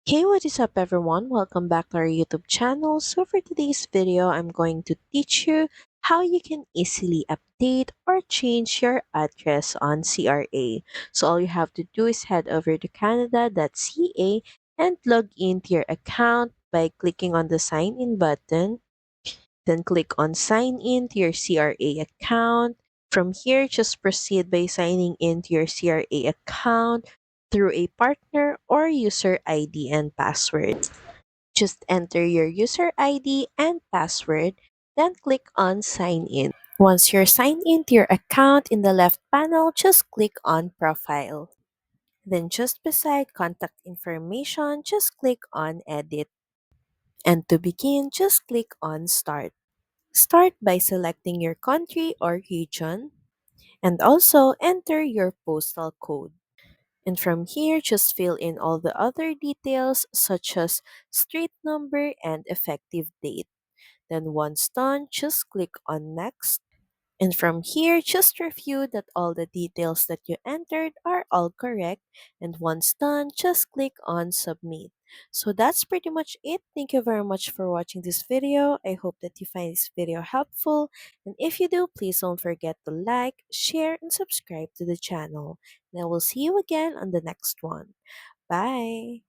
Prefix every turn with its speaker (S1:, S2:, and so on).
S1: Hey, what is up everyone? Welcome back to our YouTube channel. So for today's video, I'm going to teach you how you can easily update or change your address on CRA. So all you have to do is head over to canada.ca and log into your account by clicking on the sign in button. Then click on sign in to your CRA account. From here, just proceed by signing in to your CRA account through a partner or user ID and password. Just enter your user ID and password, then click on sign in. Once you're signed in to your account in the left panel, just click on profile. Then just beside contact information, just click on edit. And to begin, just click on start. Start by selecting your country or region and also enter your postal code. And from here, just fill in all the other details such as street number and effective date. Then once done, just click on next. And from here, just review that all the details that you entered are all correct. And once done, just click on submit. So that's pretty much it. Thank you very much for watching this video. I hope that you find this video helpful. And if you do, please don't forget to like, share, and subscribe to the channel. And I will see you again on the next one. Bye!